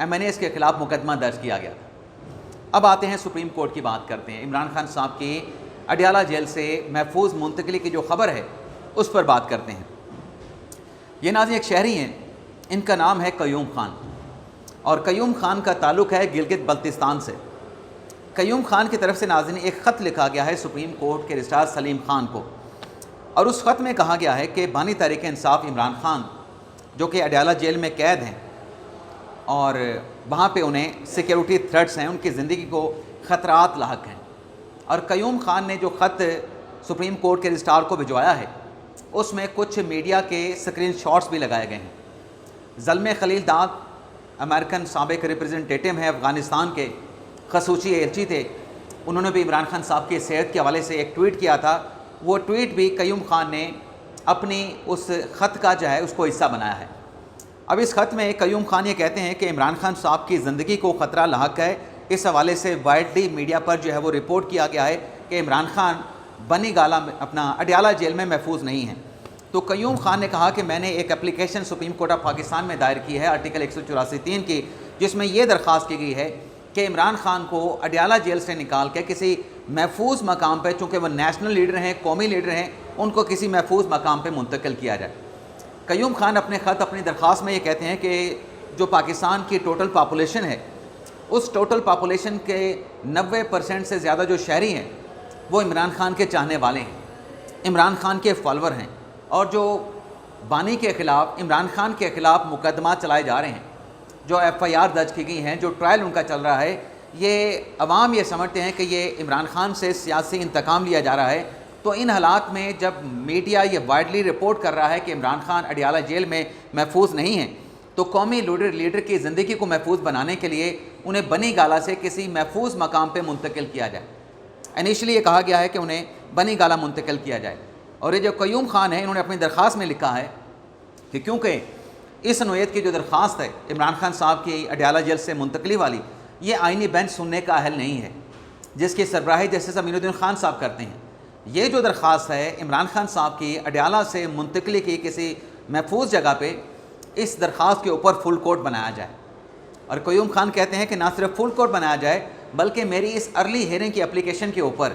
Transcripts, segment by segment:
MNAs کے خلاف مقدمہ درج کیا گیا تھا۔ اب آتے ہیں سپریم کورٹ کی بات کرتے ہیں، عمران خان صاحب کی اڈیالہ جیل سے محفوظ منتقلی کی جو خبر ہے اس پر بات کرتے ہیں۔ یہ ناظرین ایک شہری ہیں، ان کا نام ہے قیوم خان، اور قیوم خان کا تعلق ہے گلگت بلتستان سے۔ قیوم خان کی طرف سے ناظرین ایک خط لکھا گیا ہے سپریم کورٹ کے رجسٹرار سلیم خان کو، اور اس خط میں کہا گیا ہے کہ بانی تحریک انصاف عمران خان جو کہ اڈیالہ جیل میں قید ہیں اور وہاں پہ انہیں سیکیورٹی تھریٹس ہیں، ان کی زندگی کو خطرات لاحق ہیں، اور قیوم خان نے جو خط سپریم کورٹ کے رجسٹرار کو بھجوایا ہے اس میں کچھ میڈیا کے سکرین شاٹس بھی لگائے گئے ہیں۔ زلمے خلیل داغ امریکن سابق ریپرزنٹیٹو ہیں افغانستان کے، خصوصی ایلچی تھے، انہوں نے بھی عمران خان صاحب کی صحت کے حوالے سے ایک ٹویٹ کیا تھا، وہ ٹویٹ بھی قیوم خان نے اپنی اس خط کا جو ہے اس کو حصہ بنایا ہے۔ اب اس خط میں قیوم خان یہ کہتے ہیں کہ عمران خان صاحب کی زندگی کو خطرہ لاحق ہے، اس حوالے سے وائڈلی میڈیا پر جو ہے وہ رپورٹ کیا گیا ہے کہ عمران خان بنی گالہ میں اپنا اڈیالہ جیل میں محفوظ نہیں ہیں۔ تو قیوم خان نے کہا کہ میں نے ایک application supreme court of Pakistan میں دائر کی ہے آرٹیکل 184(3) کی، جس میں یہ درخواست کی گئی ہے کہ عمران خان کو اڈیالہ جیل سے نکال کے کسی محفوظ مقام پہ، چونکہ وہ نیشنل لیڈر ہیں، قومی لیڈر ہیں، ان کو کسی محفوظ مقام پہ منتقل کیا جائے۔ قیوم خان اپنے خط اپنی درخواست میں یہ کہتے ہیں کہ جو پاکستان کی ٹوٹل پاپولیشن ہے اس ٹوٹل پاپولیشن کے 90% سے زیادہ جو شہری ہیں وہ عمران خان کے چاہنے والے ہیں، عمران خان کے فالور ہیں، اور جو بانی کے خلاف، عمران خان کے خلاف مقدمات چلائے جا رہے ہیں، جو FIR درج کی گئی ہیں، جو ٹرائل ان کا چل رہا ہے، یہ عوام یہ سمجھتے ہیں کہ یہ عمران خان سے سیاسی انتقام لیا جا رہا ہے۔ تو ان حالات میں جب میڈیا یہ وائڈلی رپورٹ کر رہا ہے کہ عمران خان اڈیالہ جیل میں محفوظ نہیں ہیں، تو قومی لیڈر کی زندگی کو محفوظ بنانے کے لیے انہیں بنی گالہ سے کسی محفوظ مقام پہ منتقل کیا جائے۔ انیشلی یہ کہا گیا ہے کہ انہیں بنی گالہ منتقل کیا جائے، اور یہ جو قیوم خان ہیں انہوں نے اپنی درخواست میں لکھا ہے کہ کیونکہ اس نوعیت کی جو درخواست ہے عمران خان صاحب کی اڈیالہ جیل سے منتقلی والی، یہ آئینی بینچ سننے کا اہل نہیں ہے، جس کی سربراہی جسٹس امین الدین خان صاحب کرتے ہیں۔ یہ جو درخواست ہے عمران خان صاحب کی اڈیالہ سے منتقلی کی کسی محفوظ جگہ پہ، اس درخواست کے اوپر فل کورٹ بنایا جائے، اور قیوم خان کہتے ہیں کہ نہ صرف فل کورٹ بنایا جائے بلکہ میری اس ارلی ہیئرنگ کی اپلیکیشن کے اوپر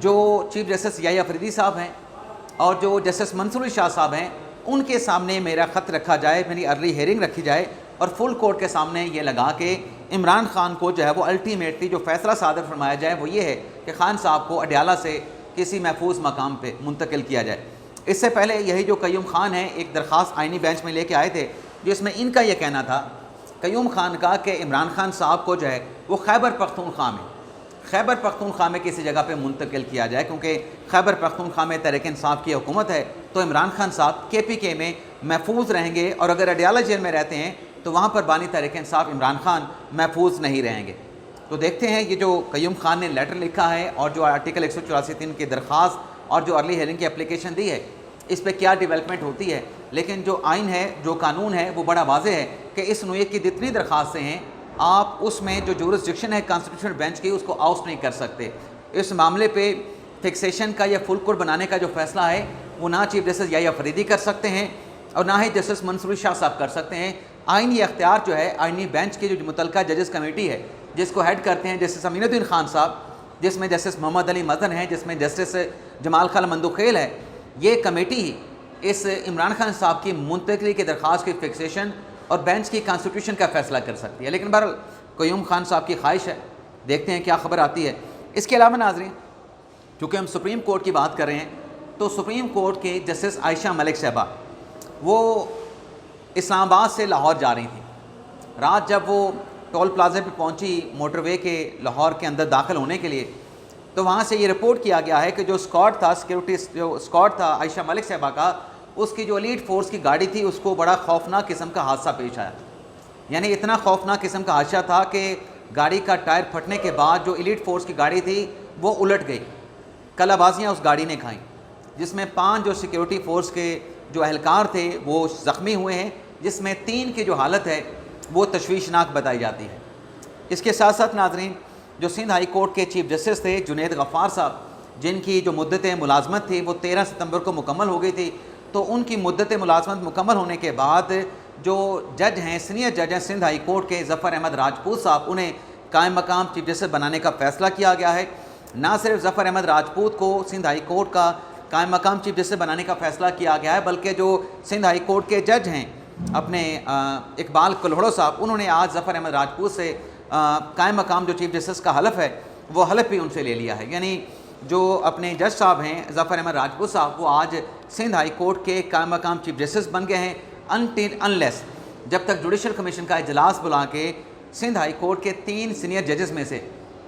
جو چیف جسٹس یحییٰ فریدی صاحب ہیں اور جو جسٹس منصور علی شاہ صاحب ہیں ان کے سامنے میرا خط رکھا جائے، میری ارلی ہیئرنگ رکھی جائے، اور فل کورٹ کے سامنے یہ لگا کہ عمران خان کو جو ہے وہ الٹیمیٹلی جو فیصلہ صادر فرمایا جائے وہ یہ ہے کہ خان صاحب کو اڈیالہ سے کسی محفوظ مقام پہ منتقل کیا جائے۔ اس سے پہلے یہی جو قیوم خان ہیں ایک درخواست آئینی بینچ میں لے کے آئے تھے، جس میں ان کا یہ کہنا تھا قیوم خان کا کہ عمران خان صاحب کو جو ہے وہ خیبر پختونخوا میں کسی جگہ پہ منتقل کیا جائے، کیونکہ خیبر پختونخوا میں تحریک انصاف کی حکومت ہے، تو عمران خان صاحب KPK میں محفوظ رہیں گے، اور اگر اڈیالہ جیل میں رہتے ہیں تو وہاں پر بانی تحریک انصاف عمران خان محفوظ نہیں رہیں گے۔ تو دیکھتے ہیں یہ جو قیوم خان نے لیٹر لکھا ہے اور جو آرٹیکل 184(3) کی درخواست اور جو ارلی ہیئرنگ کی اپلیکیشن دی ہے اس پہ کیا ڈیولپمنٹ ہوتی ہے۔ لیکن جو آئین ہے، جو قانون ہے، وہ بڑا واضح ہے کہ اس نوعیت کی جتنی درخواستیں ہیں آپ اس میں جو جورسڈکشن ہے کانسٹیٹیوشنل بینچ کی اس کو آؤٹ نہیں کر سکتے۔ اس معاملے پہ فکسیشن کا یا فل کورٹ بنانے کا جو فیصلہ ہے وہ نہ چیف جسٹس یحییٰ فریدی کر سکتے ہیں اور نہ ہی جسٹس منصور شاہ صاحب کر سکتے ہیں۔ آئینی اختیار جو ہے آئینی بینچ کی جو متعلقہ ججز کمیٹی ہے جس کو ہیڈ کرتے ہیں جسٹس امین الدین خان صاحب، جس میں جسٹس محمد علی مدن ہیں، جس میں جسٹس جمال خان مندوخیل ہے، یہ کمیٹی ہی اس عمران خان صاحب کی منتقلی کی درخواست کی فکسیشن اور بینچ کی کانسٹیٹیوشن کا فیصلہ کر سکتی ہے۔ لیکن بہرحال قیوم خان صاحب کی خواہش ہے، دیکھتے ہیں کیا خبر آتی ہے۔ اس کے علاوہ ناظرین، چونکہ ہم سپریم کورٹ کی بات کر رہے ہیں تو سپریم کورٹ کے جسٹس عائشہ ملک صاحبہ وہ اسلام آباد سے لاہور جا رہی تھیں۔ رات جب وہ ٹول پلازے پہ پہنچی موٹر وے کے لاہور کے اندر داخل ہونے کے لیے، تو وہاں سے یہ رپورٹ کیا گیا ہے کہ جو اسکاٹ تھا، سیکیورٹی جو اسکاٹ تھا عائشہ ملک صاحبہ کا، اس کی جو ایلیٹ فورس کی گاڑی تھی اس کو بڑا خوفناک قسم کا حادثہ پیش آیا۔ یعنی اتنا خوفناک قسم کا حادثہ تھا کہ گاڑی کا ٹائر پھٹنے کے بعد جو ایلیٹ فورس کی گاڑی تھی وہ الٹ گئی، کلا بازیاں اس گاڑی نے کھائیں، جس میں 5 جو سیکیورٹی فورس کے جو اہلکار تھے وہ زخمی ہوئے ہیں، جس میں 3 کی جو حالت ہے وہ تشویشناک بتائی جاتی ہے۔ اس کے ساتھ ساتھ ناظرین، جو سندھ ہائی کورٹ کے چیف جسٹس تھے جنید غفار صاحب، جن کی جو مدت ملازمت تھی وہ 13 ستمبر کو مکمل ہو گئی تھی، تو ان کی مدت ملازمت مکمل ہونے کے بعد جو جج ہیں سینئر جج ہیں سندھ ہائی کورٹ کے ظفر احمد راجپوت صاحب، انہیں قائم مقام چیف جسٹس بنانے کا فیصلہ کیا گیا ہے۔ نہ صرف ظفر احمد راجپوت کو سندھ ہائی کورٹ کا قائم مقام چیف جسٹس بنانے کا فیصلہ کیا گیا ہے، بلکہ جو سندھ ہائی کورٹ کے جج ہیں اپنے اقبال کلہڑو صاحب، انہوں نے آج ظفر احمد راجپوت سے قائم مقام جو چیف جسٹس کا حلف ہے وہ حلف بھی ان سے لے لیا ہے۔ یعنی جو اپنے جج صاحب ہیں ظفر احمد راجپوت صاحب، وہ آج سندھ ہائی کورٹ کے قائم مقام چیف جسٹس بن گئے ہیں، انٹل انلیس جب تک جوڈیشل کمیشن کا اجلاس بلا کے سندھ ہائی کورٹ کے 3 سینئر ججز میں سے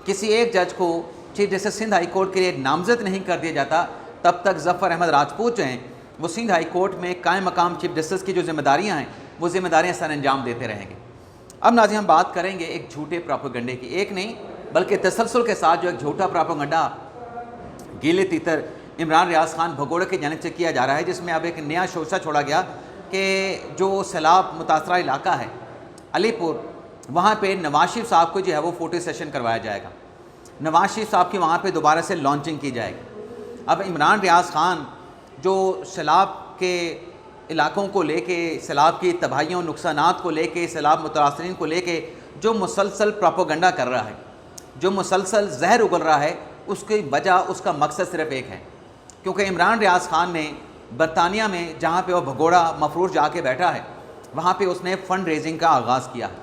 کسی ایک جج کو chief justice Sindh high court کے لیے نامزد نہیں کر دیا جاتا، تب تک ظفر احمد راجپوت جو ہیں وہ سندھ ہائی کورٹ میں قائم مقام چیف جسٹس کی جو ذمہ داریاں ہیں وہ ذمہ داریاں سر انجام دیتے رہیں گے۔ اب ناظرین ہم بات کریں گے ایک جھوٹے پراپیگنڈے کی، ایک نہیں بلکہ تسلسل کے ساتھ جو ایک جھوٹا پراپیگنڈا گیلے تیتر عمران ریاض خان بھگوڑے کی جانب سے کیا جا رہا ہے، جس میں اب ایک نیا شوشہ چھوڑا گیا کہ جو سیلاب متاثرہ علاقہ ہے علی پور، وہاں پہ نواز شریف صاحب کو جو ہے وہ فوٹو سیشن کروایا جائے گا، نواز شریف صاحب کی وہاں پہ دوبارہ سے لانچنگ کی جائے گی۔ اب عمران ریاض خان جو سیلاب کے علاقوں کو لے کے، سیلاب کی تباہیوں نقصانات کو لے کے، سیلاب متاثرین کو لے کے جو مسلسل پروپیگنڈا کر رہا ہے، جو مسلسل زہر اگل رہا ہے، اس کی وجہ، اس کا مقصد صرف ایک ہے، کیونکہ عمران ریاض خان نے برطانیہ میں جہاں پہ وہ بھگوڑا مفروش جا کے بیٹھا ہے، وہاں پہ اس نے فنڈ ریزنگ کا آغاز کیا ہے۔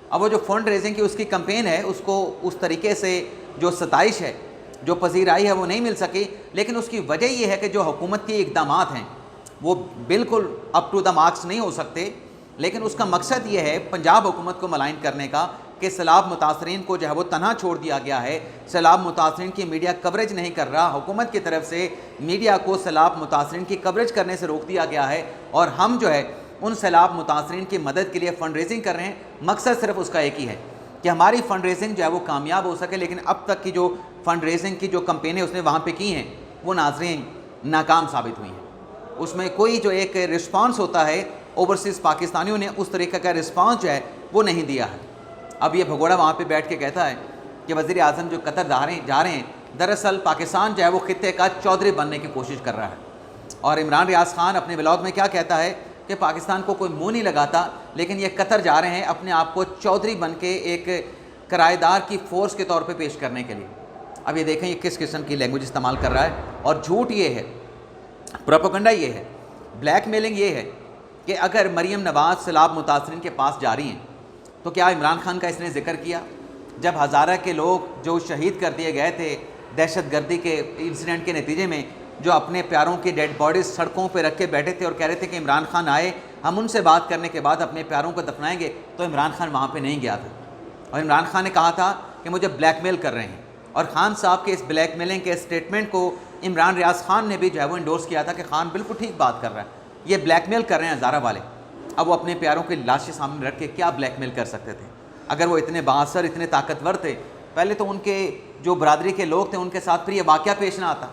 اب وہ جو فنڈ ریزنگ کی اس کی کمپین ہے، اس کو اس طریقے سے جو ستائش ہے، جو پذیرائی ہے وہ نہیں مل سکی، لیکن اس کی وجہ یہ ہے کہ جو حکومت کے اقدامات ہیں وہ بالکل اپ ٹو دا مارکس نہیں ہو سکتے، لیکن اس کا مقصد یہ ہے پنجاب حکومت کو ملائن کرنے کا کہ سیلاب متاثرین کو جو ہے وہ تنہا چھوڑ دیا گیا ہے، سیلاب متاثرین کی میڈیا کوریج نہیں کر رہا، حکومت کی طرف سے میڈیا کو سیلاب متاثرین کی کوریج کرنے سے روک دیا گیا ہے، اور ہم جو ہے ان سیلاب متاثرین کی مدد کے لیے فنڈ ریزنگ کر رہے ہیں۔ مقصد صرف اس کا ایک ہی ہے کہ ہماری فنڈ ریزنگ جو ہے وہ کامیاب ہو سکے، لیکن اب تک کی جو فنڈ ریزنگ کی جو کمپینیں اس نے وہاں پہ کی ہیں وہ ناظرین ناکام ثابت ہوئی ہیں۔ اس میں کوئی جو ایک رسپانس ہوتا ہے، اوورسیز پاکستانیوں نے اس طریقے کا رسپانس جو ہے وہ نہیں دیا ہے۔ اب یہ بھگوڑا وہاں پہ بیٹھ کے کہتا ہے کہ وزیر اعظم جو قطر جا رہے ہیں، دراصل پاکستان جو ہے وہ خطے کا چودھری بننے کی کوشش کر رہا ہے، اور عمران ریاض خان اپنے ولاگ میں کیا کہتا ہے کہ پاکستان کو کوئی منہ نہیں لگاتا، لیکن یہ قطر جا رہے ہیں اپنے آپ کو چودھری بن کے ایک کرایہ دار کی فورس کے طور پہ پیش کرنے کے لیے۔ اب یہ دیکھیں یہ کس قسم کی لینگویج استعمال کر رہا ہے، اور جھوٹ یہ ہے، پروپیگنڈا یہ ہے، بلیک میلنگ یہ ہے کہ اگر مریم نواز سیلاب متاثرین کے پاس جا رہی ہیں تو کیا عمران خان کا اس نے ذکر کیا؟ جب ہزارہ کے لوگ جو شہید کر دیے گئے تھے دہشت گردی کے انسیڈنٹ کے نتیجے میں، جو اپنے پیاروں کی ڈیڈ باڈیز سڑکوں پہ رکھ کے بیٹھے تھے اور کہہ رہے تھے کہ عمران خان آئے، ہم ان سے بات کرنے کے بعد اپنے پیاروں کو دفنائیں گے، تو عمران خان وہاں پہ نہیں گیا تھا، اور عمران خان نے کہا تھا کہ مجھے بلیک میل کر رہے ہیں، اور خان صاحب کے اس بلیک میلنگ کے اسٹیٹمنٹ کو عمران ریاض خان نے بھی جو ہے وہ انڈورس کیا تھا کہ خان بالکل ٹھیک بات کر رہا ہے، یہ بلیک میل کر رہے ہیں ہزارہ والے۔ اب وہ اپنے پیاروں کی لاشیں سامنے رکھ کے کیا بلیک میل کر سکتے تھے؟ اگر وہ اتنے بااثر، اتنے طاقتور تھے، پہلے تو ان کے جو برادری کے لوگ تھے ان کے ساتھ پھر یہ واقعہ پیش نہ آتا۔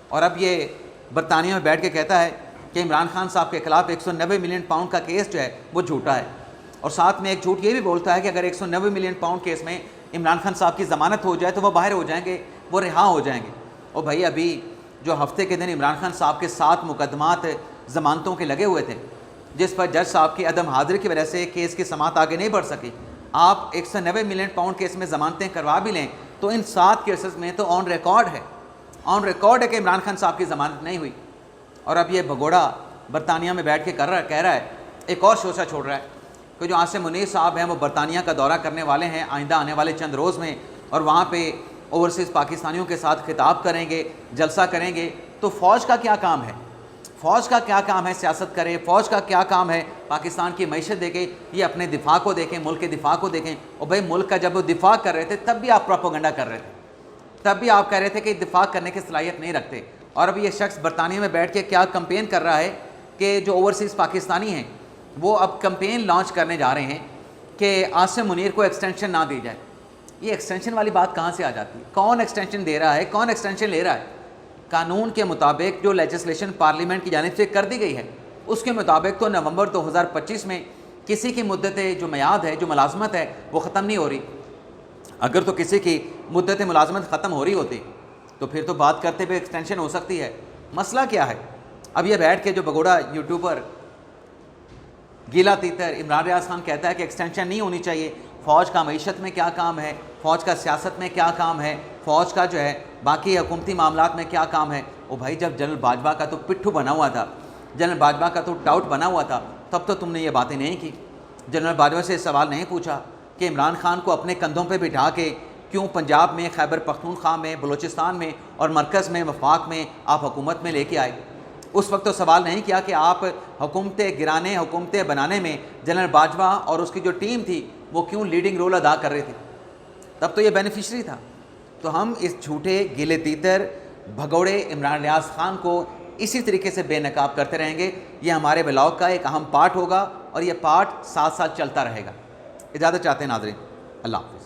اور اب یہ برطانیہ میں بیٹھ کے کہتا ہے کہ عمران خان صاحب کے خلاف 190 ملین پاؤنڈ کا کیس جو ہے وہ جھوٹا ہے، اور ساتھ میں ایک جھوٹ یہ بھی بولتا ہے کہ اگر 190 ملین پاؤنڈ کیس میں عمران خان صاحب کی ضمانت ہو جائے تو وہ باہر ہو جائیں گے، وہ رہا ہو جائیں گے۔ اور بھائی ابھی جو ہفتے کے دن عمران خان صاحب کے 7 مقدمات ضمانتوں کے لگے ہوئے تھے، جس پر جج صاحب کی عدم حاضری کی وجہ سے کیس کی سماعت آگے نہیں بڑھ سکی، آپ 190 ملین پاؤنڈ کیس میں ضمانتیں کروا بھی لیں تو ان 7 کیسز میں تو آن ریکارڈ ہے کہ عمران خان صاحب کی ضمانت نہیں ہوئی۔ اور اب یہ بھگوڑا برطانیہ میں بیٹھ کے کہہ رہا ہے، ایک اور شوشہ چھوڑ رہا ہے کہ جو عاصم منیر صاحب ہیں وہ برطانیہ کا دورہ کرنے والے ہیں آئندہ آنے والے چند روز میں، اور وہاں پہ اوورسیز پاکستانیوں کے ساتھ خطاب کریں گے، جلسہ کریں گے، تو فوج کا کیا کام ہے؟ فوج کا کیا کام ہے سیاست کرے؟ فوج کا کیا کام ہے پاکستان کی معیشت دیکھے؟ یہ اپنے دفاع کو دیکھیں، ملک کے دفاع کو دیکھیں۔ اور بھائی ملک کا جب وہ دفاع کر رہے تھے تب بھی آپ پروپیگنڈا کر رہے تھے، تب بھی آپ کہہ رہے تھے کہ دفاع کرنے کی صلاحیت نہیں رکھتے، اور اب یہ شخص برطانیہ میں بیٹھ کے کیا کمپین کر رہا ہے کہ جو اوورسیز پاکستانی ہیں وہ اب کمپین لانچ کرنے جا رہے ہیں کہ عاصم منیر کو ایکسٹینشن نہ دی جائے۔ یہ ایکسٹینشن والی بات کہاں سے آ جاتی ہے؟ کون ایکسٹینشن دے رہا ہے؟ کون ایکسٹینشن لے رہا ہے؟ قانون کے مطابق جو لیجسلیشن پارلیمنٹ کی جانب سے کر دی گئی ہے اس کے مطابق تو نومبر 2025 میں کسی کی مدت جو میعاد ہے، جو ملازمت ہے، وہ ختم نہیں ہو رہی۔ اگر تو کسی کی مدت ملازمت ختم ہو رہی ہوتی تو پھر تو بات کرتے ہوئے ایکسٹینشن ہو سکتی ہے۔ مسئلہ کیا ہے؟ اب یہ بیٹھ کے جو بگوڑا یوٹیوبر گیلا تیتر عمران ریاض خان کہتا ہے کہ ایکسٹینشن نہیں ہونی چاہیے، فوج کا معیشت میں کیا کام ہے، فوج کا سیاست میں کیا کام ہے، فوج کا جو ہے باقی حکومتی معاملات میں کیا کام ہے۔ او بھائی جب جنرل باجوہ کا تو پٹھو بنا ہوا تھا، جنرل باجوہ کا تو ٹاؤٹ بنا ہوا تھا، تب تو تم نے یہ باتیں نہیں کی، جنرل باجوہ سے سوال نہیں پوچھا کہ عمران خان کو اپنے کندھوں پہ بٹھا کے کیوں پنجاب میں، خیبر پختونخوا میں، بلوچستان میں اور مرکز میں، وفاق میں آپ حکومت میں لے کے آئے۔ اس وقت تو سوال نہیں کیا کہ آپ حکومتیں گرانے، حکومتیں بنانے میں جنرل باجوہ اور اس کی جو ٹیم تھی وہ کیوں لیڈنگ رول ادا کر رہے تھے، تب تو یہ بینیفیشری تھا۔ تو ہم اس جھوٹے گیلے تیتر بھگوڑے عمران ریاض خان کو اسی طریقے سے بے نقاب کرتے رہیں گے۔ یہ ہمارے بلاگ کا ایک اہم پارٹ ہوگا اور یہ پارٹ ساتھ ساتھ چلتا رہے گا۔ اجازت چاہتے ہیں ناظرین، اللہ حافظ۔